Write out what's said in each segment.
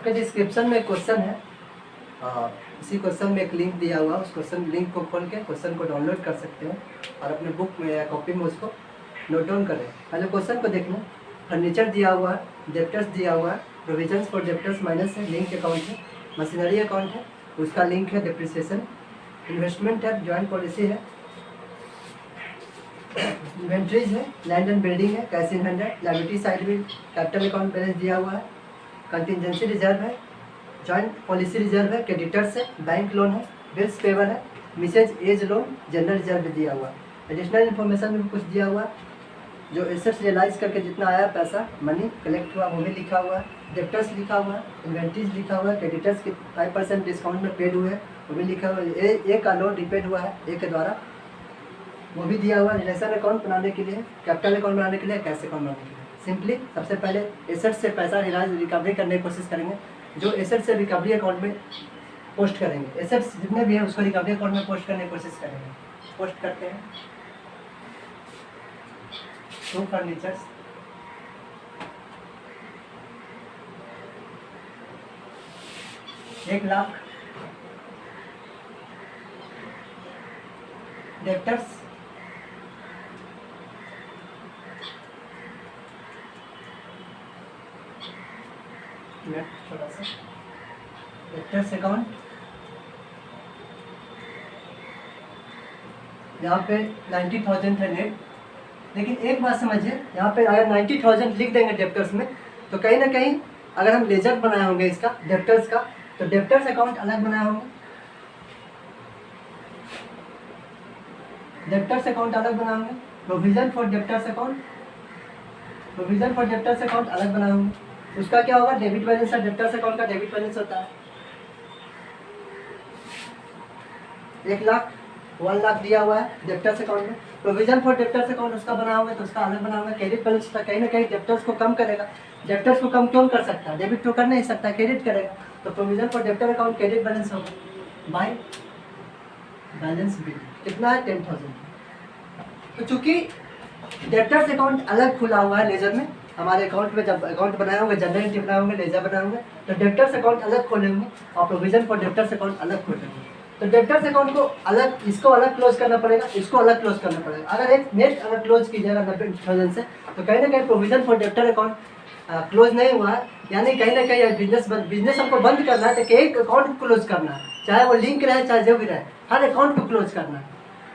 आपके डिस्क्रिप्शन में क्वेश्चन है, इसी क्वेश्चन में एक लिंक दिया हुआ है, उस क्वेश्चन लिंक को खोल के क्वेश्चन को डाउनलोड कर सकते हैं और अपने बुक में या कॉपी में उसको नोट डाउन करें। पहले क्वेश्चन को देख लें। फर्नीचर दिया हुआ है, डेप्टर्स दिया हुआ है, प्रोविजंस फॉर डेप्टर्स माइनस है, लिंक अकाउंट है, मशीनरी अकाउंट है, उसका लिंक है डिप्रिसिएशन, इन्वेस्टमेंट है, जॉइंट पॉलिसी है, इन्वेंट्रीज है, लैंड एंड बिल्डिंग है, कैश इन हैंड है, लायबिलिटी साइड में कैपिटल अकाउंट बैलेंस दिया हुआ है, कंटिजेंसी रिजर्व है, जॉइंट पॉलिसी रिजर्व है, क्रेडिटर्स है, बैंक लोन है, बिल्स पेवर है, Mrs as loan, general reserve दिया हुआ है। एडिशनल इन्फॉर्मेशन में कुछ दिया हुआ है, जो एसेट्स रियलाइज करके जितना आया पैसा मनी कलेक्ट हुआ वो भी लिखा हुआ है, डेप्टर्स लिखा हुआ है, इन्वेंट्रीज लिखा हुआ है, क्रेडिटर्स के 5% डिस्काउंट में पेड हुए हैं वो भी लिखा हुआ है, ए का लोन रिपेड हुआ है ए के द्वारा वो भी दिया हुआ है। रिलेशन अकाउंट बनाने के लिए, कैपिटल अकाउंट बनाने के लिए, कैश अकाउंट बनाने के लिए सिंपली सबसे पहले एसेट से पैसा रिकवरी करने की कोशिश करेंगे, जो एसेट से रिकवरी अकाउंट में पोस्ट करेंगे, एसेट्स जितने भी हैं उसको रिकवरी अकाउंट में पोस्ट करने की कोशिश करेंगे। पोस्ट करते हैं टू फर्नीचर्स, ₹1,00,000 डेप्टर्स थोड़ा सा डेप्टर्स अकाउंट यहाँ पे 90,000 है नेट। लेकिन एक बात समझिए, यहाँ पे अगर 90,000 लिख देंगे डेप्टर्स में तो कहीं ना कहीं अगर हम लेजर बनाए होंगे इसका डेप्टर्स का तो डेप्टर्स अकाउंट अलग बनाए होंगे, डेप्टर्स अकाउंट अलग बनाए होंगे, प्रोविजन फॉर डेप्टर्स अकाउंट अलग बनाए होंगे। उसका क्या होगा, डेबिट बैलेंस है, डेप्टर्स अकाउंट का डेबिट बैलेंस होता है 1,00,000 1,00,000 दिया हुआ है डेप्टर्स अकाउंट में। प्रोविजन फॉर डेप्टर्स अकाउंट उसका बना होगा तो उसका अलग बना होगा। क्रेडिट बैलेंस कहीं ना कहीं डेप्टर्स को कम करेगा, डेप्टर्स को कम क्यों कर सकता है, डेबिट तो कर नहीं सकता, क्रेडिट करेगा। तो provision for debtor account credit balance होगा बाय बैलेंस बिल, कितना है 10,000। तो चूंकि डेप्टर्स अकाउंट अलग खुला हुआ है लेजर में, हमारे अकाउंट में जब अकाउंट बनाए होंगे, जनरल एंट्री बनाए होंगे, लेजर बनाए होंगे तो डेप्टर्स अकाउंट अलग खोलेंगे और प्रोविजन फॉर डेप्टर्स अकाउंट अलग खोलेंगे। तो डेप्टर्स अकाउंट को अलग, इसको अलग क्लोज करना पड़ेगा, इसको अलग क्लोज करना पड़ेगा। अगर एक नेट अगर क्लोज कीजिएगा 90,000 से तो कहीं ना कहीं provision for debtor account close नहीं हुआ है, यानी कहीं ना कहीं बिजनेस हमको बंद करना है तो एक अकाउंट को क्लोज करना है, चाहे वो लिंक रहे चाहे जो भी रहे, हर अकाउंट को क्लोज करना है।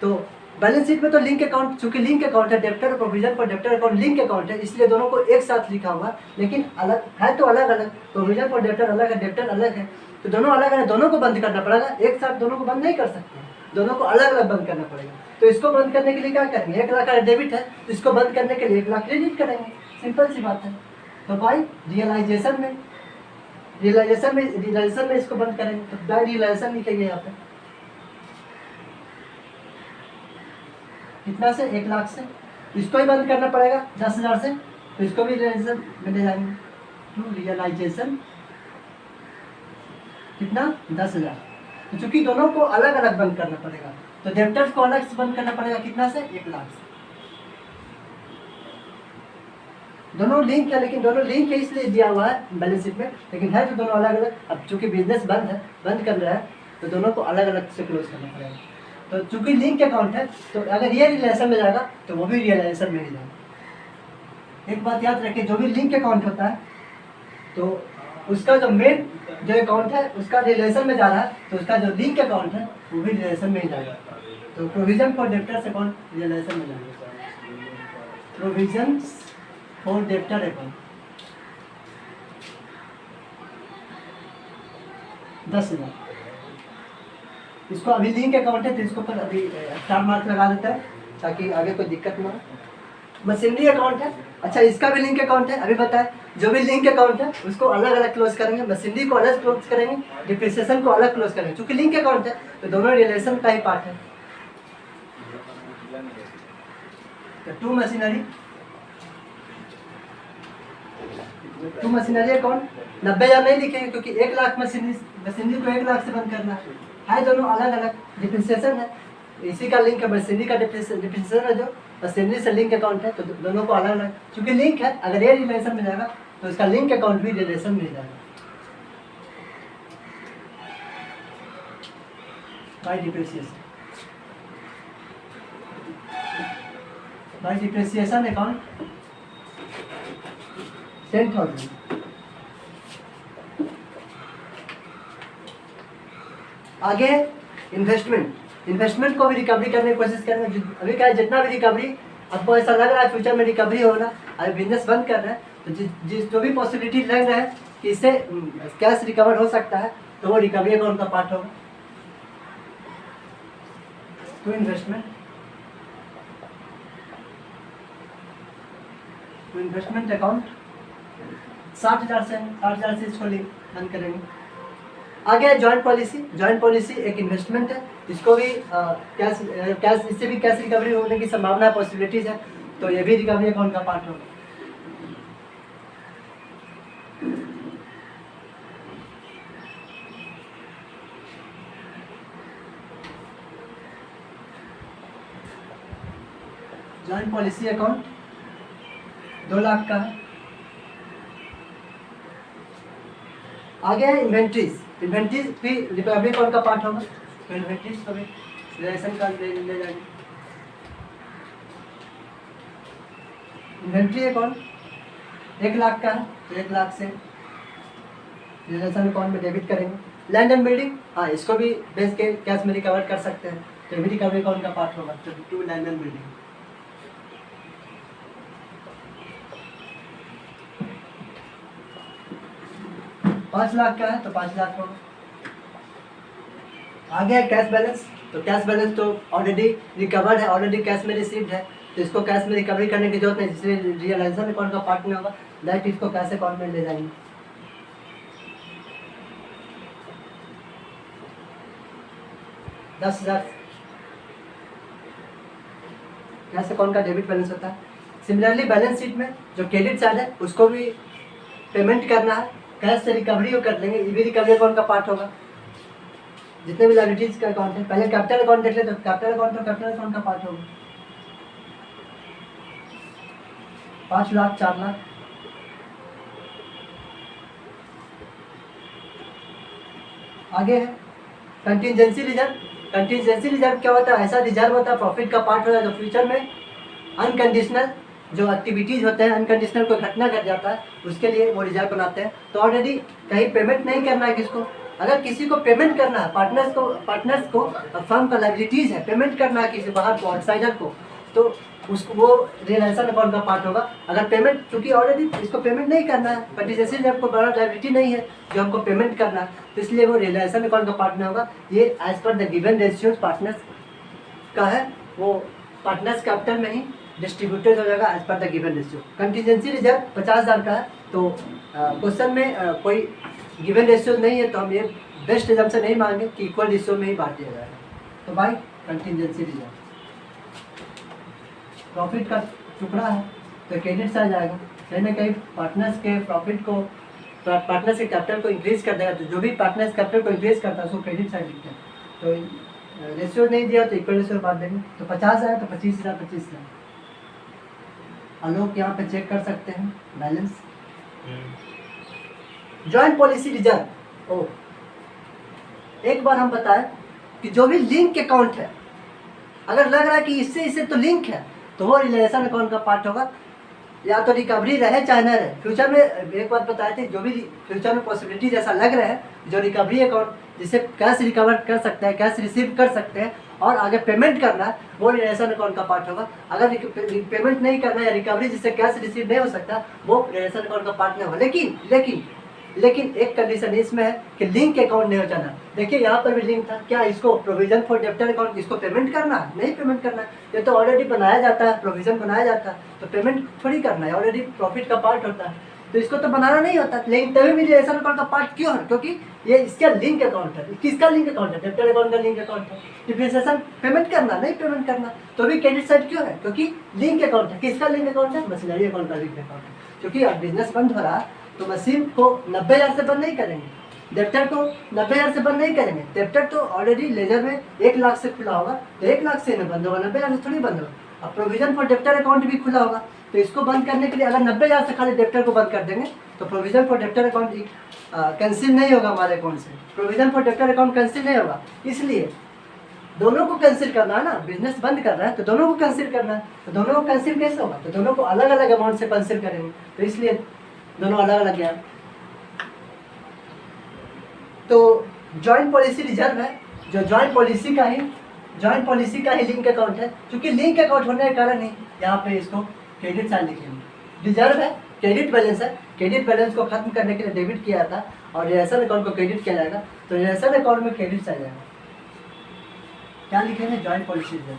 तो बैलेंस शीट में तो लिंक अकाउंट, चूंकि लिंक अकाउंट है, debtor provision for debtor account link account है, इसलिए दोनों को एक साथ लिखा हुआ, लेकिन अलग है तो अलग अलग, प्रोविजन फॉर डेप्टर अलग है, डेप्टर अलग है, तो दोनों अलग है, दोनों को बंद करना पड़ेगा, एक साथ दोनों को बंद नहीं कर सकते, दोनों को अलग अलग बंद करना पड़ेगा। तो इसको बंद करने के लिए क्या करेंगे, 1,00,000 का डेबिट है तो इसको बंद करने के लिए 1,00,000 क्रेडिट करेंगे, सिंपल सी बात है। तो बाय रियलाइजेशन में इसको बंद करेंगे, तो बाय रियलाइजेशन लिखेंगे यहाँ पे कितना से 1,00,000 से, इसको ही बंद करना पड़ेगा 10,000 से, तो इसको भी रियलाइजेशन में ले जाएंगे। टू रियलाइजेशन कितना 10,000, तो चूंकि दोनों को अलग अलग बंद करना पड़ेगा तो डेप्टर्स को अलग से बंद करना पड़ेगा कितना से 1,00,000 से। दोनों लिंक है, लेकिन दोनों लिंक है इसलिए दिया हुआ है बैलेंस शीट में, लेकिन है तो दोनों अलग अलग। अब चूंकि बिजनेस बंद कर रहा है तो दोनों को अलग अलग से क्लोज करना पड़ेगा। तो चूंकि लिंक अकाउंट है तो अगर ये रिलेशन में जाएगा तो वो भी रियलाइजेशन में ही जाएगा। एक बात याद रखिए, जो भी लिंक अकाउंट होता है तो उसका जो मेन जो अकाउंट है उसका रिलेशन में जा रहा है, तो उसका जो लिंक अकाउंट है वो भी रिलेशन में ही जाएगा। तो provision for debtors account relation में जाएगा, प्रोविजन फॉर डेप्टर अकाउंट 10,000। इसको अभी लिंक अकाउंट है तो इसको पर अभी स्टार मार्क लगा देता है ताकि आगे कोई दिक्कत ना हो। मशीनरी अकाउंट है, अच्छा इसका भी लिंक अकाउंट है, अभी बताए जो भी लिंक अकाउंट है उसको अलग अलग क्लोज करेंगे, मशीनरी को अलग क्लोज करेंगे, डिप्रिसिएशन को अलग क्लोज करेंगे। चूंकि लिंक अकाउंट है तो दोनों रिलेशन का ही पार्ट है। तो टू मशीनरी अकाउंट 90,000 नहीं लिखेंगे क्योंकि 1,00,000 मशीनरी को 1,00,000 से बंद करना है, दोनों अलग अलग डिप्रिसिएशन है, इसी का लिंक है मशीनरी का डिप्रिसिएशन है, जो मशीनरी से लिंक अकाउंट है तो दोनों को अलग अलग, चूंकि लिंक है अगर ये रिलेशन में जाएगा तो इसका लिंक अकाउंट भी रिलेशन में जाएगा। By depreciation, by depreciation account 10,000। आगे इन्वेस्टमेंट, इन्वेस्टमेंट को भी रिकवरी करने की कोशिश करेंगे। अभी क्या है, जितना भी रिकवरी आपको ऐसा लग रहा है फ्यूचर में रिकवरी होना, अभी बिजनेस बंद कर रहे हैं तो जिस जो भी पॉसिबिलिटी लग रहा है कि इससे कैश रिकवर हो सकता है तो वो रिकवरी अकाउंट का पार्ट होगा। तो इन्वेस्टमेंट अकाउंट 60,000 से इसको बंद करेंगे। आगे जॉइंट पॉलिसी, जॉइंट पॉलिसी एक इन्वेस्टमेंट है, इसको भी कैश इससे भी कैश रिकवरी होने की संभावना पॉसिबिलिटीज है, तो ये भी रिकवरी अकाउंट का पार्ट होगा। जॉइंट पॉलिसी अकाउंट 2 लाख का है। आगे है इन्वेंट्रीज, इन्वेंट्रीज भी रिकवरी अकाउंट का पार्ट होगा, तो इन्वेंट्रीज को भी रिलेशन का ले जाएंगे। इन्वेंट्री अकाउंट 1 लाख का है, तो 1 लाख से रिलेशन अकाउंट में डेबिट करेंगे। लैंड एंड बिल्डिंग, हाँ इसको भी बेच के कैश में रिकवर कर सकते हैं, तो भी रिकवरी अकाउंट का पार्ट होगा। तो 2 लैंड एंड बिल्डिंग। पाँच लाख का है, तो 5 लाख होगा। आगे है कैश बैलेंस, तो कैश बैलेंस तो ऑलरेडी रिकवर्ड है, ऑलरेडी कैश में रिसीव्ड है, तो इसको कैश में रिकवरी करने की जरूरत नहीं, जिसमें रियलाइजेशन अकाउंट का पार्ट में होगा, डायरेक्ट इसको कैश अकाउंट में ले जाएंगे। $10,000 कैश अकाउंट का डेबिट बैलेंस होता है। सिमिलरली बैलेंस शीट में जो क्रेडिट साइड है उसको भी पेमेंट करना है, कैश से रिकवरी वो कर लेंगे, ये भी रिकवरी अकाउंट का पार्ट होगा। जितने भी लाइबिलिटीज का अकाउंट है, पहले कैपिटल अकाउंट देख ले, तो कैपिटल अकाउंट तो कैपिटल अकाउंट का पार्ट होगा। 5 लाख, 4 लाख। आगे है कंटिजेंसी रिजर्व। कंटिजेंसी रिजर्व क्या होता है, ऐसा रिजर्व होता है, प्रॉफिट का पार्ट होता है, जो फ्यूचर में अनकंडीशनल जो एक्टिविटीज़ होते हैं, अनकंडीशनल कोई घटना घट जाता है उसके लिए वो रिजर्व बनाते हैं। तो ऑलरेडी कहीं पेमेंट नहीं करना है किसको, अगर किसी को पेमेंट करना है, पार्टनर्स को फर्म का लाइबिलिटीज़ है, पेमेंट करना है किसी बाहर को, आउटसाइडर को, तो उसको वो रियलाइजेशन अकाउंट का पार्ट होगा। अगर पेमेंट, चूँकि ऑलरेडी इसको पेमेंट नहीं करना है, कंटिजेंसी रिजर्व को बड़ा लाइबिलिटी नहीं है जो हमको पेमेंट करना है, तो इसलिए वो रियलाइजेशन अकाउंट का पार्ट नहीं होगा। ये as per the given ratios partners का है, वो पार्टनर्स कैपिटल में ही डिस्ट्रीब्यूटेड हो जाएगा as per the given ratio. Contingency reserve 50,000 का है, तो क्वेश्चन में कोई गिवन रेशियो नहीं है, तो हम ये बेस्ट एग्जाम से नहीं मांगे कि इक्वल रेशियो में ही बांट दिया जाएगा। तो बाई कंटिजेंसी रिजर्व प्रॉफिट का टुकड़ा है, तो क्रेडिट से आ जाएगा, कहीं ना कहीं पार्टनर्स के प्रॉफिट को, पार्टनर्स के कैपिटल को इंक्रीज कर देगा। तो जो भी पार्टनर्स कैपिटल को इंक्रीज करता है उसको क्रेडिट साइड लिखते हैं। तो रेशियो नहीं दिया तो इक्वल रेशियो बांट देंगे। तो 50,000 तो 25,000 25,000। आलोक यहाँ पे चेक कर सकते हैं बैलेंस। जॉइंट पॉलिसी रिजर्व, ओ एक बार हम बताएं कि जो भी लिंक अकाउंट है, अगर लग रहा है कि इससे तो लिंक है, तो वो रिलेशन अकाउंट का पार्ट होगा, या तो रिकवरी रहे चाहे न रहे। फ्यूचर में एक बात बताए थे, जो भी फ्यूचर में पॉसिबिलिटी जैसा लग रहा है, जो रिकवरी अकाउंट जिससे कैश रिकवर कर सकते हैं, कैश रिसीव कर सकते हैं और आगे पेमेंट करना है, वो रिलेशन अकाउंट का पार्ट होगा। अगर पेमेंट नहीं करना है या रिकवरी जिससे कैश रिसीव नहीं हो सकता, वो रिलेशन अकाउंट का पार्ट नहीं होगा। लेकिन एक कंडीशन इसमें है कि लिंक अकाउंट नहीं हो जाना। देखिए यहाँ पर भी लिंक था, क्या इसको प्रोविजन फॉर डेब्टर अकाउंट, इसको पेमेंट करना है? नहीं पेमेंट करना है, ये तो ऑलरेडी बनाया जाता है, प्रोविजन बनाया जाता है, तो पेमेंट थोड़ी करना है, ऑलरेडी प्रॉफिट का पार्ट होता है, तो इसको तो बनाना नहीं होता। लेकिन तभी भी रिलेशन अकाउंट का पार्ट क्यों है? क्योंकि ये इसका लिंक अकाउंट है। किसका लिंक अकाउंट है? डेब्टर अकाउंट का लिंक अकाउंट है। डिप्रिसिएशन पेमेंट करना, नहीं पेमेंट करना, तो भी क्रेडिट साइड क्यों है? क्योंकि लिंक अकाउंट है। किसका लिंक अकाउंट है? मशीनरी अकाउंट का लिंक अकाउंट है। क्योंकि अब बिजनेस बंद हो रहा है, तो मशीन को 90,000 से बंद नहीं करेंगे, डेब्टर को 90,000 से बंद नहीं करेंगे। डेब्टर तो ऑलरेडी लेजर में 1 लाख से खुला होगा, तो 1 लाख से नहीं बंद होगा, 90,000 से थोड़ी बंद होगा। अब प्रोविजन फॉर डेब्टर अकाउंट भी खुला होगा, तो इसको बंद करने के लिए अगर 90,000 से खाली डेब्टर को बंद कर देंगे, तो provision for debtor account cancel नहीं होगा हमारे अकाउंट से। Provision for debtor account cancel नहीं होगा, इसलिए दोनों को कैंसिल करना है ना, बिजनेस बंद कर रहा है तो दोनों को कैंसिल करना है, तो दोनों को कैंसिल कैसे होगा, तो दोनों को अलग अलग अमाउंट से कैंसिल करेंगे, तो इसलिए दोनों अलग अलग गया। तो जॉइंट पॉलिसी रिजर्व है जो जॉइंट पॉलिसी का ही लिंक अकाउंट है, क्योंकि लिंक अकाउंट होने के कारण ही यहाँ पे इसको क्रेडिट साइड लिखेंगे। रिजर्व है, क्रेडिट बैलेंस है, क्रेडिट बैलेंस को खत्म करने के लिए डेबिट किया था और रिलेशन अकाउंट को क्रेडिट किया जाएगा, तो रिलेशन अकाउंट में क्रेडिट साइड आएगा। क्या लिखेंगे, जॉइंट पॉलिसी रिजर्व।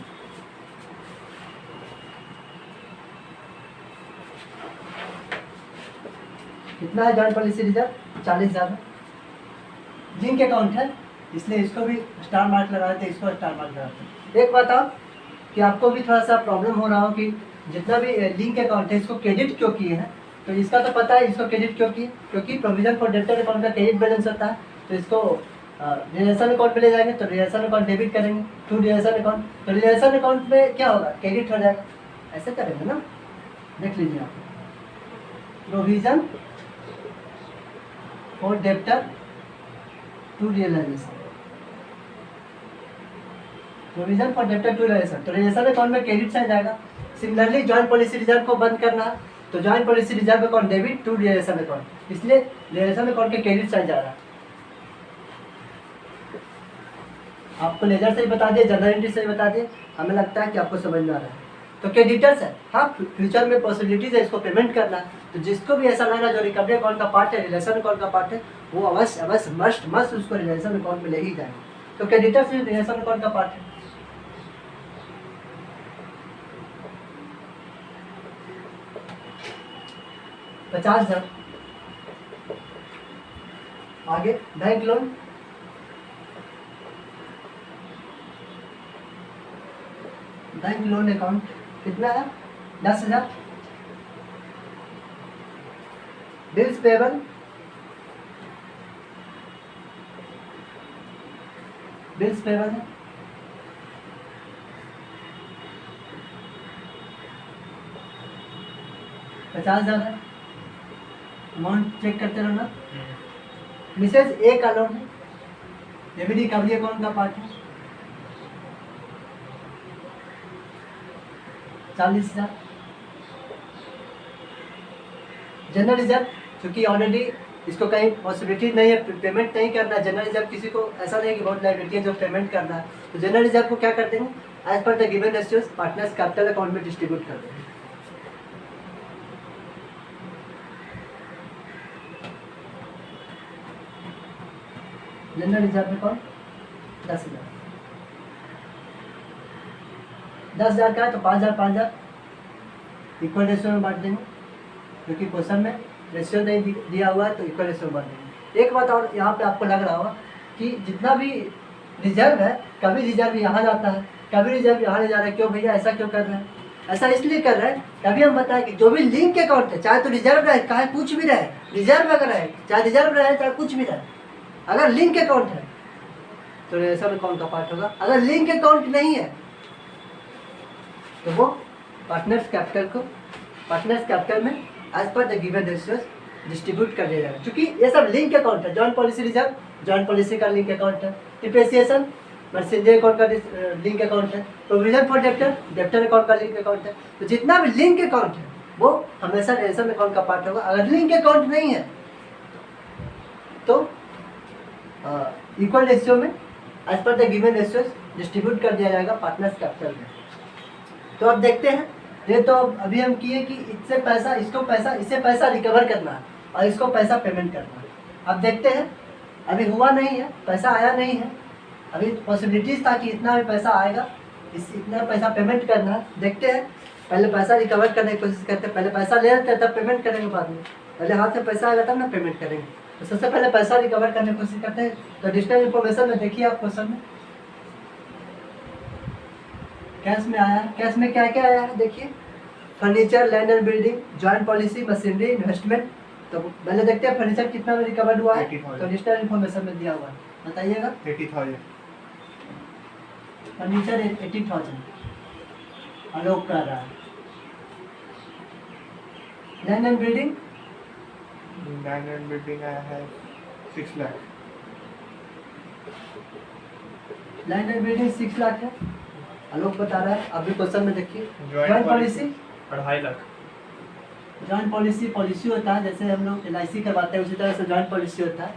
कितना है जॉइंट पॉलिसी रिजर्व, 40,000 है। लिंक अकाउंट है इसलिए इसको भी स्टार मार्क लगा देते, इसको स्टार मार्क लगाते हैं। एक बात आप कि आपको भी थोड़ा सा प्रॉब्लम हो रहा हो कि जितना भी लिंक अकाउंट है इसको क्रेडिट क्यों किए हैं, तो इसका तो पता है इसको क्रेडिट क्यों किए, क्योंकि प्रोविजन फॉर डेबिटर अकाउंट का क्रेडिट बैलेंस होता है, तो इसको रिलेशन अकाउंट में ले जाएंगे तो रिलेशन अकाउंट डेबिट करेंगे टू रिलेशन अकाउंट, तो रिलेशन अकाउंट में क्या होगा, क्रेडिट हो जाएगा, ऐसे करेंगे ना। देख लीजिए आप, provision for debtor to realisation, provision for debtor to realisation, तो रिलेशन अकाउंट में क्रेडिट साइड जाएगा। सिमिलरली जॉइंट पॉलिसी रिजर्व को बंद करना है तो joint policy reserve account debit to relation account, इसलिए रिलेशन अकाउंट के क्रेडिट साइड जा रहा है। आपको लेजर से ही बता दिए, जनरल एंट्री से ही बता दिए, हमें लगता है कि आपको समझ में आ रहा है। तो क्रेडिटर्स है, हाँ फ्यूचर में पॉसिबिलिटीज है इसको पेमेंट करना, तो जिसको भी ऐसा लग रहा है जो रिकवरी अकाउंट का पार्ट है, रिलेशन अकाउंट का पार्ट है, वो अवश्य मस्ट उसको रिलेशन अकाउंट में ले ही जाएंगे। तो क्रेडिटर्स रिलेशन अकाउंट का पार्ट है। $50,000। आगे bank loan, bank loan account कितना है, 10,000। बिल्स पेबल, बिल्स पेबल है 50,000 है। अमाउंट चेक करते रहना। मिसेज ए का लोन है, ये भी रिकवरी अकाउंट का पार्ट है, 40,000। जनरल रिजर्व, क्योंकि ऑलरेडी इसको कहीं पॉसिबिलिटी नहीं है पेमेंट नहीं करना, जनरल रिजर्व किसी को ऐसा नहीं कि बहुत लाइबिलिटी है जो पेमेंट करना है, तो जनरल रिजर्व को क्या कर देंगे, as per the given ratios partners capital account में डिस्ट्रीब्यूट कर देंगे। जनरल रिजर्व में कौन 10,000, 10,000 का है तो 5,000 इक्वल रेशियो में बांट देंगे, क्योंकि क्वेश्चन में रेशियो नहीं दिया हुआ है तो इक्वल रेशियो में बांट देंगे। एक बात और यहाँ पे आपको लग रहा होगा कि जितना भी रिजर्व है, कभी रिजर्व यहाँ जाता है, कभी रिजर्व यहाँ ले जा रहा है, क्यों भैया ऐसा क्यों कर रहे हैं, ऐसा इसलिए कर रहे हैं तभी हम बताएं कि जो भी लिंक अकाउंट है, चाहे तो रिजर्व रहे चाहे कुछ भी रहे, रिजर्व अगर रहे चाहे रिजर्व रहे चाहे कुछ भी रहे, अगर लिंक अकाउंट है तो रिलेशन अकाउंट का पार्ट होगा, अगर लिंक अकाउंट नहीं है तो वो पार्टनर्स कैपिटल में as per the given ratios distribute कर दिया जाएगा, क्योंकि ये सब लिंक अकाउंट है। Joint policy reserve joint policy का लिंक अकाउंट है, डिप्रिसिएशन मर्सेंजर अकाउंट का लिंक अकाउंट है, प्रोविजन फॉर डेप्टर अकाउंट का लिंक अकाउंट है, तो जितना भी लिंक अकाउंट है वो हमेशा रिलेशन अकाउंट का पार्ट होगा। अगर लिंक अकाउंट नहीं है तो इक्वल रेशियो में as per the given ratios distribute कर दिया जाएगा पार्टनर्स कैपिटल में। तो अब देखते हैं, ये तो अभी हम किए कि इससे पैसा रिकवर करना है और इसको पैसा पेमेंट करना है। अब देखते हैं, अभी हुआ नहीं है, पैसा आया नहीं है, अभी पॉसिबिलिटीज था कि इतना भी पैसा आएगा, इतना पैसा पेमेंट करना है। देखते हैं, पहले पैसा रिकवर करने की कोशिश करते हैं, पहले पैसा ले लेते हैं तब पेमेंट करेंगे बाद में, पहले हाथ में पैसा आएगा तब ना पेमेंट करेंगे। तो सबसे पहले पैसा रिकवर करने की कोशिश करते हैं। तो एडिशनल इन्फॉर्मेशन में देखिए आप क्वेश्चन में कैश में आया है, कैश में क्या क्या आया है देखिए, furniture, land and building, joint policy, machinery, investment. तो पहले देखते हैं फर्नीचर कितना में रिकवर्ड हुआ है, तो एडिशनल इन्फॉर्मेशन में दिया हुआ है, बताइएगा। 80,000 फर्नीचर 80,000 अलोक कर रहा है। Land and building, land and building आया है 6 lakh. Land and building 6 lakh है, आलोक बता रहा है। अभी क्वेश्चन में देखिए, Joint joint policy. 2.5 lakh. Joint policy होता है, जैसे हम लोग LIC करवाते हैं उसी तरह से जॉइंट पॉलिसी होता है।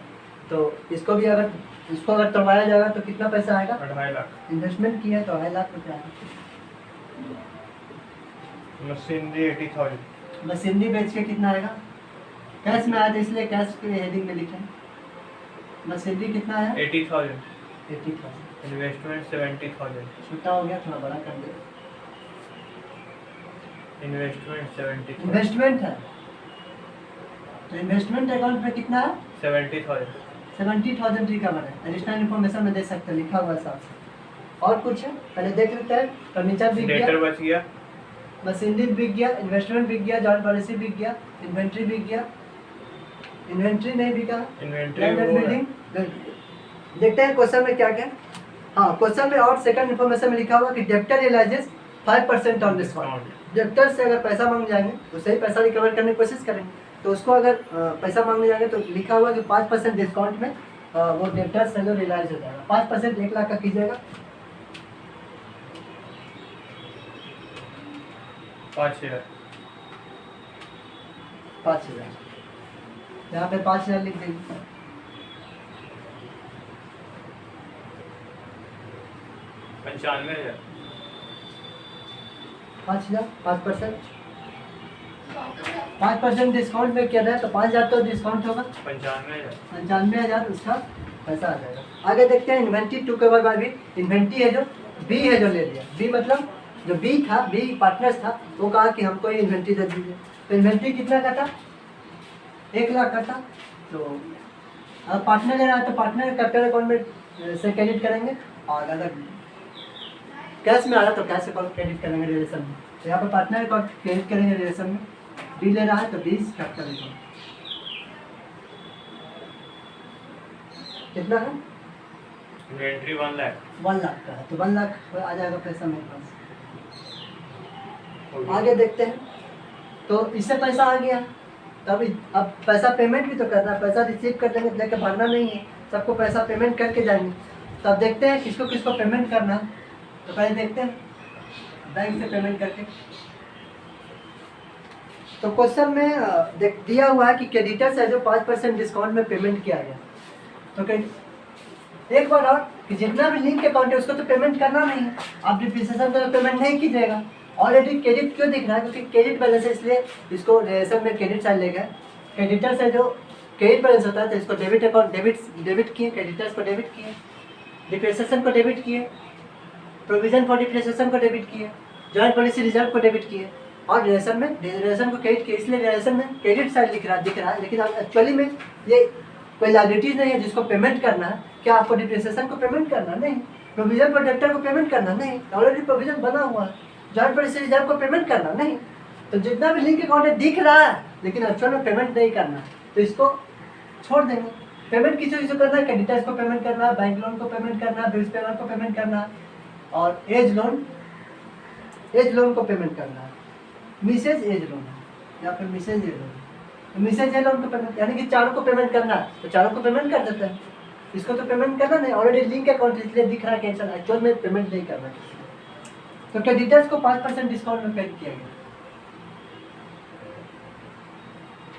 तो इसको अगर करवाया जाएगा तो कितना पैसा आएगा? 2.5 लाख। इन्वेस्टमेंट किया है तो 2.5 लाख रुपया आएगा। मशीनरी 80,000। मशीनरी बेच के कितना आएगा? कैश में आया था इसलिए कैश के हेडिंग में लिखे। मशीनरी कितना है? 80,000। 80,000। इन्वेस्टमेंट 70,000। छोटा हो गया, थोड़ा बड़ा कर दे। इन्वेस्टमेंट 70,000। इन्वेस्टमेंट है तो इन्वेस्टमेंट अकाउंट में कितना है? 70,000। 70,000 रिकवर है। एडिशनल इन्फॉर्मेशन में दे सकते हैं, लिखा हुआ है साफ से। और कुछ है पहले देख लेते हैं। फर्नीचर बिक डेटर गया, बच गया। मशीनरी बिक गया, इन्वेस्टमेंट बिक गया, जॉइंट पॉलिसी बिक गया, इन्वेंट्री बिक गया, इन्वेंट्री नहीं बिका, इन्वेंट्री लैंड एंड वो है। बिल्डिंग। देखते हैं क्वेश्चन में क्या क्या। हाँ, क्वेश्चन में और सेकंड इन्फॉर्मेशन में लिखा हुआ कि debtor realises 5% on discount. Debtor से अगर पैसा मांग जाएंगे तो सही पैसा रिकवर करने की कोशिश करेंगे, तो उसको अगर पैसा मांगने जाएंगे तो लिखा हुआ कि 5% डिस्काउंट में वो डेप्टर से जो रियलाइज हो जाएगा। 5% 1 लाख का कीजिएगा, 5,000। 5,000। यहाँ पे 5,000 लिख देंगे। 95,000। 5,000, 5%। 5% डिस्काउंट में किया जाए तो 5,000 तो डिस्काउंट होगा, 95,000। 95,000 उसका पैसा आ जाएगा। आगे देखते हैं इन्वेंट्री 2 के बाद भी इन्वेंट्री है जो बी है जो ले लिया। बी मतलब जो बी था, बी पार्टनर्स था, वो कहा कि हमको ये इन्वेंट्री दे दीजिए। तो इन्वेंट्री कितना का था? 1 लाख का था। तो अब पार्टनर ले रहा है तो पार्टनर कैपिटल अकाउंट में से क्रेडिट करेंगे, और अगर कैश में आ रहा तो कैश अकाउंट क्रेडिट करेंगे रिलेशन में। तो यहाँ पर पार्टनर अकाउंट क्रेडिट करेंगे रिलेशन में। बी ले रहा है तो बी कैपिटल अकाउंट कितना है? इन्वेंट्री 1 लाख। 1 लाख का है तो 1 लाख आ जाएगा पैसा मेरे पास। आगे देखते हैं। तो इससे पैसा आ गया, तब अब पैसा पेमेंट भी तो करना है। पैसा रिसीव कर लेंगे, लेके भागना नहीं है, सबको पैसा पेमेंट करके जाएंगे। तो अब देखते हैं किसको किसको पेमेंट करना है। तो पहले देखते हैं बैंक से पेमेंट करके। तो क्वेश्चन में दिया हुआ है कि क्रेडिटर्स है जो 5% डिस्काउंट में पेमेंट किया गया। तो एक बार और कि जितना भी लिंक अकाउंट है उसको तो पेमेंट करना नहीं है, आप डिप्रिसिएशन का पेमेंट नहीं कीजिएगा। ऑलरेडी क्रेडिट क्यों दिख रहा है? क्योंकि क्रेडिट बैलेंस है, इसलिए इसको रिलेशन में क्रेडिट साइड ले गए। क्रेडिटर्स है जो क्रेडिट बैलेंस होता है तो इसको डेबिट अकाउंट डेबिट किए, क्रेडिटर्स को डेबिट किए, डिप्रिसिएशन को डेबिट किए, प्रोविजन फॉर डिप्रिसिएशन को डेबिट किए, जॉइंट पॉलिसी रिजर्व को डेबिट किए, और रिलेशन में रिलेशन को क्रेडिट किए। इसलिए रिलेशन में क्रेडिट साइड दिख रहा है, लेकिन एक्चुअली में ये कोई लायबिलिटीज नहीं है जिसको पेमेंट करना है। क्या आपको डिप्रिसिएशन को पेमेंट करना नहीं, प्रोविजन फॉर डेब्टर को पेमेंट करना नहीं, ऑलरेडी प्रोविजन बना हुआ है, जॉइंट पॉलिसी रिजर्व को पेमेंट करना नहीं। तो जितना भी लिंक अकाउंट है दिख रहा है लेकिन एक्चुअल में पेमेंट नहीं करना, तो इसको छोड़ देंगे। पेमेंट किसी किसी करना है, क्रेडिटर्स को पेमेंट करना है, बैंक लोन को पेमेंट करना है, बिल्स पेमेंट को पेमेंट करना है, और एज लोन को पेमेंट करना है। मिसेज एज लोन है या फिर मिसेज एज लोन, तो मिसेज एज लोन को पेमेंट यानी कि चारों को पेमेंट करना है, तो चारों को पेमेंट कर देते हैं। इसको तो पेमेंट करना नहीं, ऑलरेडी लिंक अकाउंट इसलिए दिख रहा है कैंसिल, एक्चुअल में पेमेंट नहीं करना किसी को। तो क्रेडिटर्स को 5% डिस्काउंट में पेड किया गया।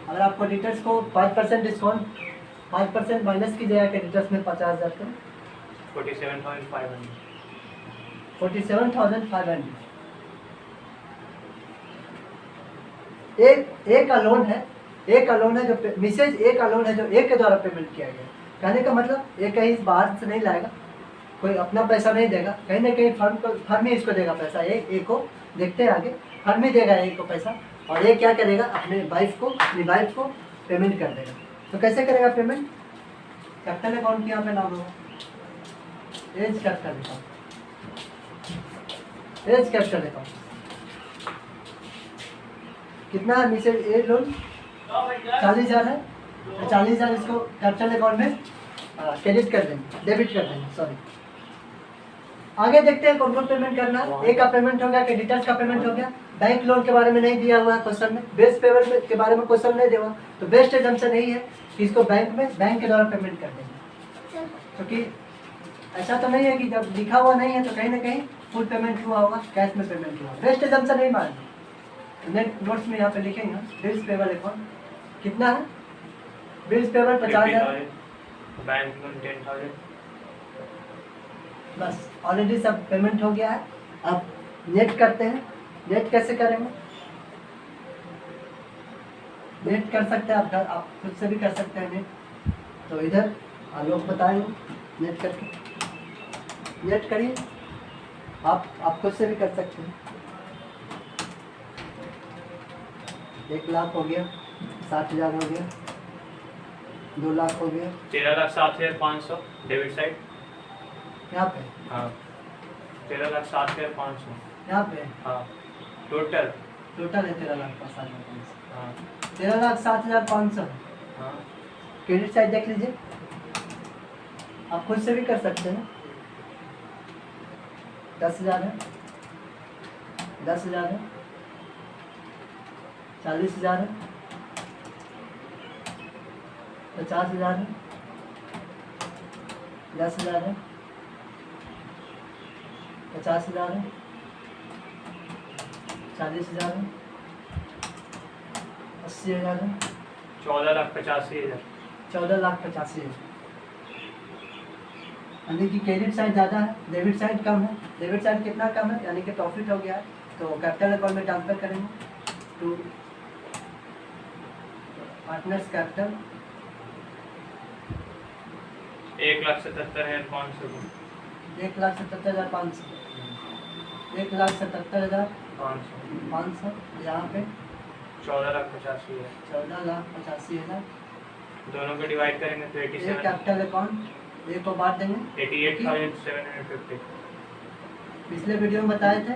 अगर आप क्रेडिटर्स को 5% डिस्काउंट 5% माइनस कीजिएगा क्रेडिटर्स में 50,000 का 47,500। 47,500। एक का लोन है जो मिसेज एक का लोन है जो एक के द्वारा पेमेंट किया गया। कहने का मतलब एक कहीं बाहर से नहीं लाएगा, कोई अपना पैसा नहीं देगा, कहीं ना कहीं फर्म ही इसको देगा पैसा। एक को देखते हैं आगे, फर्म ही देगा एक को पैसा, और ये क्या करेगा अपनी वाइफ को पेमेंट कर देगा। तो कैसे करेगा पेमेंट? कैपिटल अकाउंट यहाँ पे नाम होगा, एज कैपिटल अकाउंट। कितना है मिसेज ए लोन? 40,000 है, तो 40,000 इसको कैपिटल अकाउंट में क्रेडिट कर देंगे, डेबिट कर देंगे, सॉरी। आगे देखते हैं कौन कौन पेमेंट करना है। ए का पेमेंट हो गया, क्रेडिटर्स का पेमेंट हो गया। बैंक लोन के बारे में नहीं दिया हुआ है क्वेश्चन में, बेस्ट पेवर के बारे में क्वेश्चन नहीं दिया हुआ, तो बेस्ट एजम्पशन नहीं है कि इसको बैंक के द्वारा पेमेंट कर देंगे, क्योंकि ऐसा तो नहीं है कि जब लिखा हुआ नहीं है तो कहीं ना कहीं फुल पेमेंट हुआ होगा, कैश में पेमेंट हुआ। बेस्ट एजम्पशन नहीं मारना। नेट नोट्स में यहाँ पे लिखेंगे बिल्स पेबल अकाउंट कितना है, बिल्स पेबल 50,000, बैंक लोन 10,000। बस ऑलरेडी सब पेमेंट हो गया है। अब नेट करते हैं। नेट कैसे करेंगे? नेट कर सकते हैं आप खुद से भी कर सकते हैं नेट। तो इधर लोग बताएंगे नेट करके, नेट करिए। आप खुद से भी कर सकते हैं। 1 लाख हो गया, 60,000 हो गया, 2 लाख हो गया, 13,07,500 डेबिट साइड। यहाँ पे हाँ 13,07,500। यहाँ पे हाँ टोटल टोटल है 13,07,500। हाँ 13,07,500 हाँ क्रेडिट साइड देख लीजिए। आप खुद से भी कर सकते हैं। 10,000 है, 10,000 है, 40,000 है, 50,000 है, 10,000 है, 50,000 है, 40,000 है, 80,000 है, 14,85,000। 14,85,000। यानी कि क्रेडिट साइड ज़्यादा है, डेबिट साइड कम है। डेबिट साइड कितना कम है? यानी कि प्रॉफिट हो गया है, तो कैपिटल अकाउंट में ट्रांसफर करेंगे टू पार्टनर्स कैपिटल। 1,77,500। 1,77,500, 1,77,500 यहाँ पे 14,85,000। 14,85,000। दोनों को डिवाइड करेंगे तो ये 87। कैपिटल अकाउंट एक को बांट देंगे। 88,750। पिछले वीडियो में बताए थे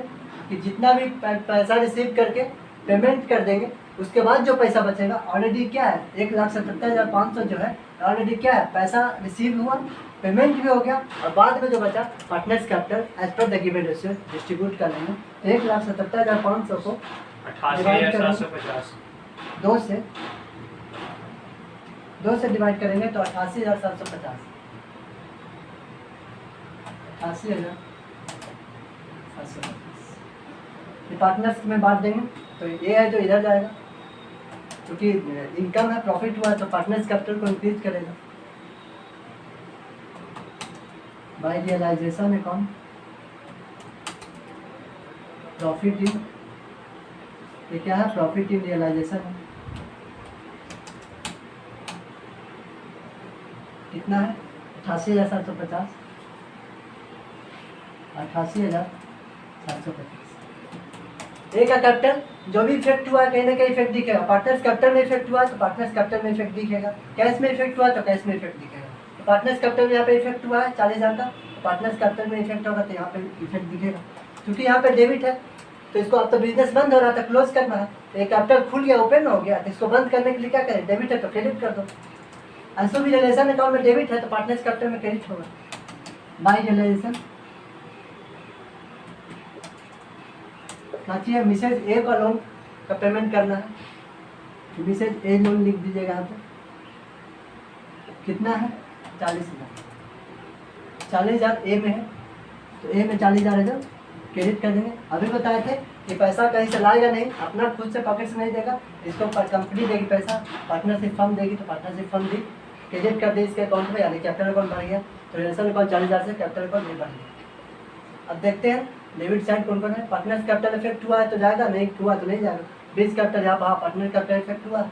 कि जितना भी पैसा रिसीव करके पेमेंट कर देंगे, उसके बाद जो पैसा बचेगा ऑलरेडी क्या है, 1,77,500 जो है ऑलरेडी क्या है, पैसा रिसीव हुआ, पेमेंट भी हो गया, और बाद में जो बचा partners capital as per the given ratio distribute कर लेंगे। 1,77,500 को 88,750। 2 से डिवाइड करेंगे तो 88,750। 88,750 ये पार्टनर्स में बांट देंगे। तो ये है जो इधर जाएगा, क्योंकि इनकम है, प्रॉफिट हुआ है, तो पार्टनर्स कैपिटल को इंक्रीज करेगा। By realisation account profit in, ये क्या है, प्रॉफिट इन रियलाइजेशन है। कितना है? 88,750। 88,750। एक का कैपिटल जो भी इफेक्ट हुआ है कहीं ना कहीं इफेक्ट दिखेगा। पार्टनर्स कैपिटल में इफेक्ट हुआ है तो पार्टनर्स कैपिटल में इफेक्ट दिखेगा। कैश में इफेक्ट हुआ है तो कैश में इफेक्ट दिखेगा। तो पार्टनर्स कैपिटल में यहाँ पे इफेक्ट हुआ है 40,000 का, तो पार्टनर्स कैपिटल में इफेक्ट होगा तो यहाँ पे इफेक्ट दिखेगा। क्योंकि यहाँ पे डेबिट है तो इसको अब तो बिजनेस बंद हो रहा था, क्लोज करना है, तो एक कैपिटल खुल गया, ओपन हो गया, तो इसको बंद करने के लिए क्या करें, डेबिट है तो क्रेडिट कर दो। ऐसा भी रिलेशन अकाउंट में डेबिट है तो पार्टनर्स कैपिटल में क्रेडिट होगा बाय रियलाइजेशन। चाहिए मिसेज ए का लोन का पेमेंट करना है, मिसेज ए लोन लिख दीजिएगा यहाँ पे। कितना है? 40,000। 40,000 ए में है तो ए में 40,000 है, क्रेडिट कर देंगे। अभी बताए थे कि पैसा कहीं से लाएगा नहीं, अपना खुद से पॉकेट से नहीं देगा, इसको कंपनी देगी पैसा, पार्टनरशिप फर्म देगी, तो पार्टनरशिप फर्म दी, क्रेडिट कर दी इसके अकाउंट में, यानी कैपिटल अकाउंट बढ़ गया। तो रिलेशन अकाउंट 40,000 से कैपिटल अकाउंट नहीं बढ़ गया। अब देखते हैं डेबिट साइड कौन कौन है। पार्टनर्स कैपिटल इफेक्ट हुआ है तो जाएगा, नहीं हुआ तो नहीं जाएगा। बीस कैपिटल यहाँ पर पार्टनर कैपिटल इफेक्ट हुआ,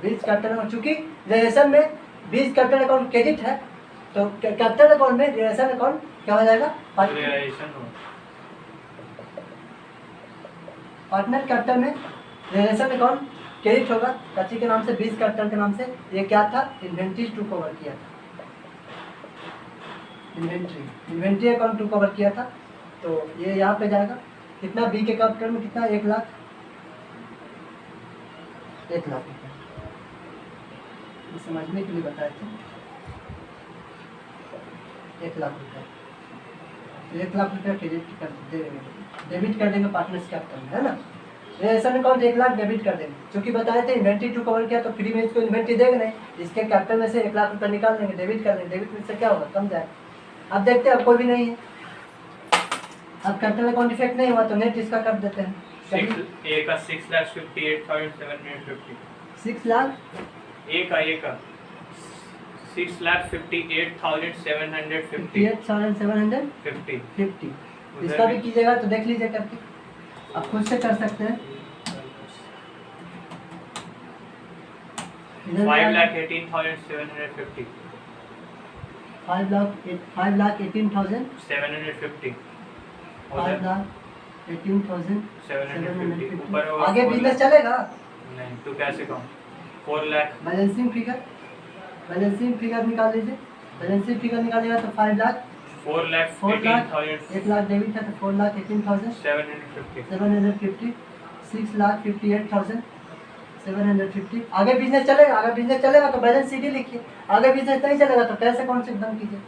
बीस कैपिटल, चूंकि रिलेशन में 20 कैपिटल अकाउंट क्रेडिट है तो कैपिटल अकाउंट में रिलेशन अकाउंट क्या हो जाएगा, पार्टनर कैपिटल में रिलेशन अकाउंट क्रेडिट होगा। कच्ची के नाम से 20 कैपिटल के नाम से ये क्या था, इन्वेंट्री 2 कवर किया था, इन्वेंट्री अकाउंट 2 कवर किया था। तो ये यहाँ पे जाएगा कितना, बी के कैपिटल में कितना, 1 लाख, 1 लाख रुपये, ये समझने के लिए बताए थे। 1 लाख रुपये, 1 लाख रुपये क्रेडिट कर डेबिट कर देंगे पार्टनर्स कैपिटल में, है ना। रेशन अकाउंट 1 लाख डेबिट कर देंगे, क्योंकि बताए थे इन्वेंट्री टू कवर किया तो फ्री में इसको इन्वेंट्री देंगे नहीं, इसके कैपिटल में से 1 लाख रुपये निकाल देंगे, डेबिट कर देंगे। डेबिट में से क्या होगा, कम जाएगा। अब देखते हैं, अब कोई भी नहीं है, अब कैपिटल अकाउंट इफेक्ट नहीं हुआ तो नेट इसका कर देते हैं। ए का 6,58,750 6 लाख ए का 6,58,750 58,750 इसका भी कीजिएगा तो देख लीजिए करके, आप खुद से कर सकते हैं। 5,18,750 5,18,750 ऊपर होगा आगे 4 बिजनेस लाख। चलेगा। नहीं तो कैसे कम 4 लाख बैलेंसिंग फिगर निकाल लीजिए। बैलेंसिंग फिगर निकालेगा तो 5 लाख 4 लाख 1 लाख डेबिट है तो 4,18,750 750 6,58,750 आगे बिजनेस चलेगा। अगर बिजनेस चलेगा तो बैलेंस शीट ही लिखिए, आगे बिजनेस नहीं चलेगा तो कैश अकाउंट से बंद कीजिए।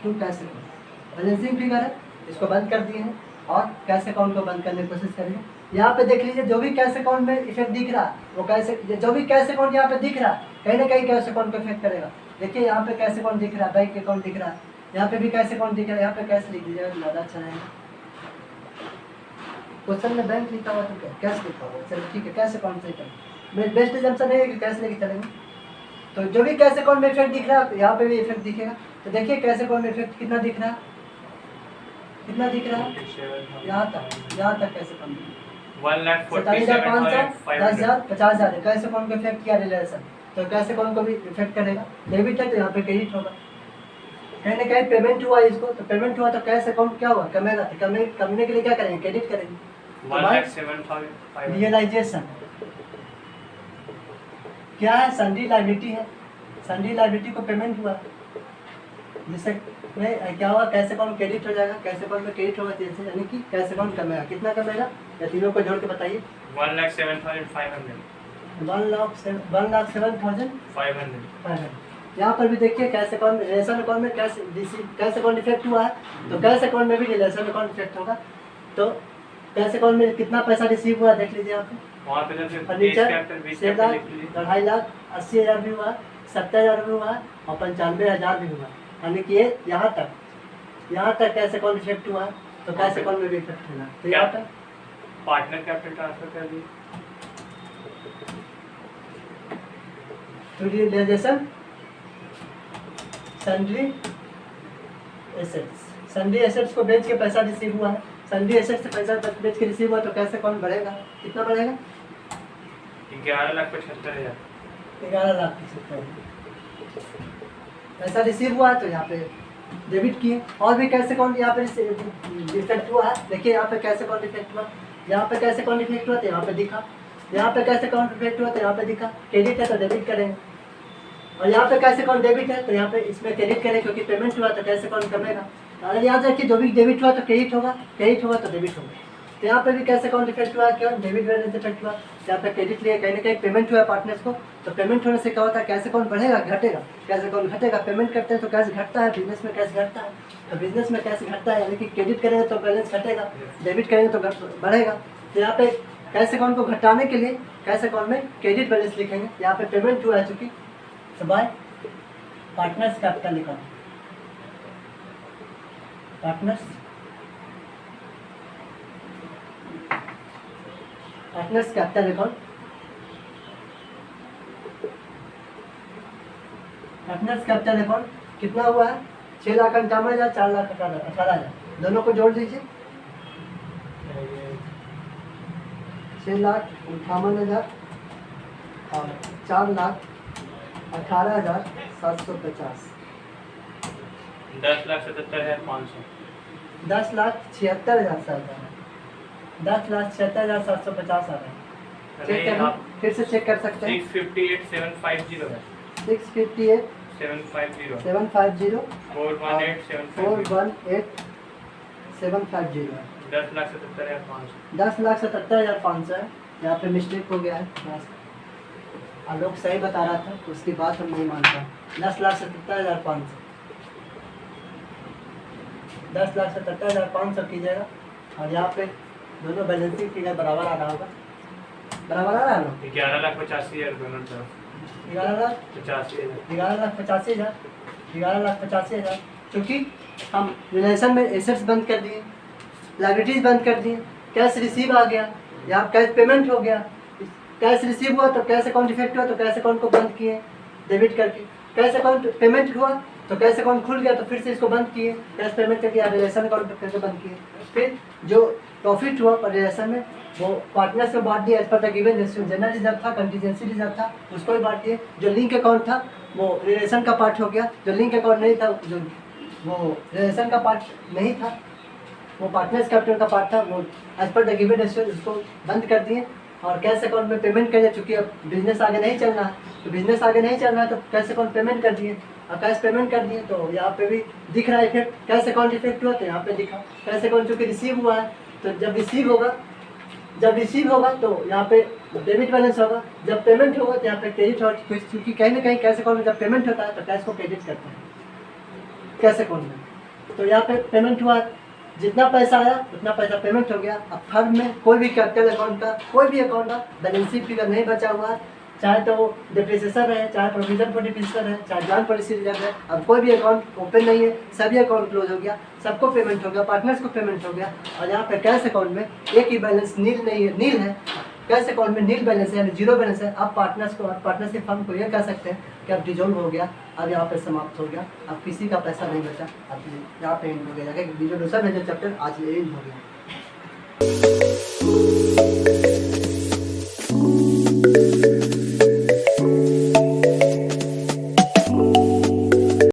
To cash account balancing figure है, इसको बंद कर दिए हैं और कैश अकाउंट को बंद करने की कोशिश करिए। यहाँ पे देख लीजिए, जो भी कैश अकाउंट में इफेक्ट दिख रहा है वो कैसे, जो भी कैश अकाउंट यहाँ पे दिख रहा है कहीं ना कहीं कैश अकाउंट को इफेक्ट करेगा। देखिए यहाँ पे कैश अकाउंट दिख रहा है, बैंक अकाउंट दिख रहा है, यहाँ पे भी कैश अकाउंट दिख रहा है, यहाँ पे कैश लिख दीजिएगा ज़्यादा अच्छा रहेगा। क्वेश्चन में बैंक लिखा हुआ तो क्या कैश लिखा हुआ, चलो ठीक है कैश अकाउंट से करें। मेरे बेस्ट एग्जाम्पल है कि कैश लेके चलेंगे। तो जो भी कैश अकाउंट में इफेक्ट दिख रहा है यहाँ पे भी इफेक्ट दिखेगा। तो देखिए कैश अकाउंट में इफेक्ट कितना दिख रहा है, कितना दिख रहा है, यहाँ तक कैश अकाउंट 1,47,500 10,000 50,000 कैश अकाउंट को इफेक्ट किया रिलेशन, तो कैश अकाउंट को भी इफेक्ट करेगा। डेबिट है तो यहाँ पे क्रेडिट होगा, कहीं ना कहीं पेमेंट हुआ इसको, तो पेमेंट हुआ तो कैश अकाउंट क्या हुआ, कमेगा। तो कमने के लिए क्या करेंगे, क्रेडिट करेंगे। 1,07,500 रियलाइजेशन क्या है, सन्डी लाइबिलिटी है, सन्डी लाइबिलिटी को पेमेंट हुआ जिससे क्या हुआ, कैश अकाउंट क्रेडिट हो जाएगा। कैश अकाउंट में क्रेडिट होगा जैसे, यानी कि कैश अकाउंट कमेगा। कितना कमेगा, या तीनों को जोड़ के बताइए। 1,07,500 1,07,500 यहाँ पर भी देखिए कैश अकाउंट रिलेशन अकाउंट में कैश अकाउंट इफेक्ट हुआ है तो कैश अकाउंट में भी रिलेशन अकाउंट इफेक्ट होगा। तो कैश अकाउंट में कितना पैसा रिसीव हुआ देख लीजिए यहाँ पे, वहाँ पे तो फर्नीचर 6 लाख 2.5 लाख 80,000 भी हुआ, 70,000 भी हुआ और 95,000 भी हुआ। यानी कि ये यहाँ तक कैश अकाउंट इफेक्ट हुआ तो कैश अकाउंट में भी इफेक्ट होगा। तो यहाँ तक पार्टनर कैपिटल ट्रांसफर कर दी तो रियलाइजेशन सन्ड्री एसेट्स को बेच के पैसा रिसीव हुआ है। सन्ड्री एसेट्स से पैसा बेच के रिसीव हुआ तो कैश अकाउंट बढ़ेगा, कितना बढ़ेगा, 11,75,000 11,75,000 पैसा रिसीव हुआ है तो यहाँ पे डेबिट किए। और भी कैश अकाउंट यहाँ पे इफेक्ट हुआ है, देखिए यहाँ पे कैश अकाउंट इफेक्ट हुआ, यहाँ पे कैश अकाउंट इफेक्ट हुआ तो यहाँ पे दिखा, यहाँ पे कैश अकाउंट इफेक्ट हुआ तो यहाँ पे दिखा। क्रेडिट है तो डेबिट करेंगे, और यहाँ पे कैश अकाउंट डेबिट है तो यहाँ पे इसमें क्रेडिट करें, क्योंकि पेमेंट हुआ तो कैश अकाउंट कमेगा। अगर याद रखिए, जो भी डेबिट हुआ तो क्रेडिट होगा, क्रेडिट होगा तो डेबिट होगा। तो यहाँ पे भी कैश अकाउंट इफेक्ट हुआ, क्यों, डेबिट बैलेंस इफेक्ट हुआ। यहाँ पे क्रेडिट लिए, कहीं ना कहीं पेमेंट हुआ पार्टनर्स को, तो पेमेंट होने से क्या होता है, कैश अकाउंट बढ़ेगा घटेगा, कैश अकाउंट घटेगा। पेमेंट करते हैं तो कैश घटता है, बिजनेस में कैश घटता है, तो बिजनेस में कैश घटता है, यानी कि क्रेडिट करेंगे तो बैलेंस घटेगा, डेबिट करेंगे तो बढ़ेगा। तो यहाँ पे कैश अकाउंट को घटाने के लिए कैश अकाउंट में क्रेडिट बैलेंस लिखेंगे। यहाँ पे पेमेंट हुआ है चूँकि, तो bye partners capital account, partners capital account, partners capital account कितना हुआ है, 6,51,000 4,18,000 दोनों को जोड़ दीजिए। 6,58,000 और 4,18,750 10,77,500 10,76,750 10,76,750 आ रहा है। चेक कर, फिर से चेक कर सकते हैं। 658,750 है 658,750 750 418,750 है। 10,77,500 10,77,500 है। यहाँ पे मिस्टेक हो गया है, आलोक सही बता रहा था, उसकी बात हम नहीं मानता। 10,77,500 10,77,500 कीजिएगा, और यहाँ पे दोनों बैलेंसिंग फिगर बराबर आ रहा होगा। बराबर आ रहा है ना? 11,85,000 दोनों तरफ 11,85,000 85,000 11,85,000 क्योंकि हम रिलेशन में एसेट्स बंद कर दिए, लाइबिलिटीज बंद कर दिए, कैश रिसीव आ गया, यहाँ कैश पेमेंट हो गया। कैश रिसीव हुआ तो कैश अकाउंट डिफेक्ट हुआ तो कैश अकाउंट को बंद किए डेबिट करके। कैश अकाउंट पेमेंट हुआ तो कैश अकाउंट खुल गया तो फिर से इसको बंद किए, कैश पेमेंट करके या रिलेशन अकाउंट करके बंद किए। फिर जो प्रॉफिट हुआ पर रिलेशन में वो पार्टनर्स में बांट दिया as per the given ratio. General reserve था, कंटीजेंसी रिजर्व था, उसको भी बांट दिए। जो लिंक अकाउंट था वो रिलेशन का पार्ट हो गया, जो लिंक अकाउंट नहीं था, जो वो रिलेशन का पार्ट नहीं था, वो पार्टनर्स कैपिटल का पार्ट था, वो as per the given ratio उसको बंद कर दिए। और कैश अकाउंट में पेमेंट कर दिया, चूँकि अब बिजनेस आगे नहीं चल रहा है, तो बिजनेस आगे नहीं चल रहा है तो कैश अकाउंट पेमेंट कर दिए। और कैश पेमेंट कर दिए तो यहाँ पे भी दिख रहा है इफेक्ट, कैश अकाउंट इफेक्ट हुआ तो यहाँ पे दिखा। कैश अकाउंट चूँकि रिसीव हुआ है तो जब रिसीव होगा तो यहाँ पे डेबिट बैलेंस होगा, जब पेमेंट होगा तो यहाँ पे क्रेडिट होगा, क्योंकि कहीं ना कहीं कैश अकाउंट में जब पेमेंट होता है तो कैश को क्रेडिट करते हैं कैश अकाउंट में। तो यहाँ पे पेमेंट हुआ, जितना पैसा आया उतना पैसा पेमेंट हो गया। अब फर्म में कोई भी कैपिटल अकाउंट का, कोई भी अकाउंट का बैलेंस शीट फिगर नहीं बचा हुआ है, चाहे तो वो डिप्रिसिएशन रहे, चाहे प्रोविजन फॉर डिप्रिसिएशन है, चाहे जॉइंट पॉलिसी रिजर्व है। अब कोई भी अकाउंट ओपन नहीं है, सभी अकाउंट क्लोज हो गया, सबको पेमेंट हो गया, पार्टनर्स को पेमेंट हो गया। और यहाँ पे कैश अकाउंट में एक ही बैलेंस नील नहीं है, नील है। कैश अकाउंट में नील बैलेंस है, यानी जीरो बैलेंस है। अब पार्टनर्स को, पार्टनरशिप फर्म को ये कह सकते हैं कि अब डिजोल्व हो गया, अब यहाँ पे समाप्त हो गया, अब किसी का पैसा नहीं बचा, अब यहाँ पे एंड हो गया। डिजोल्यूशन है जो चैप्टर आज एंड हो गया।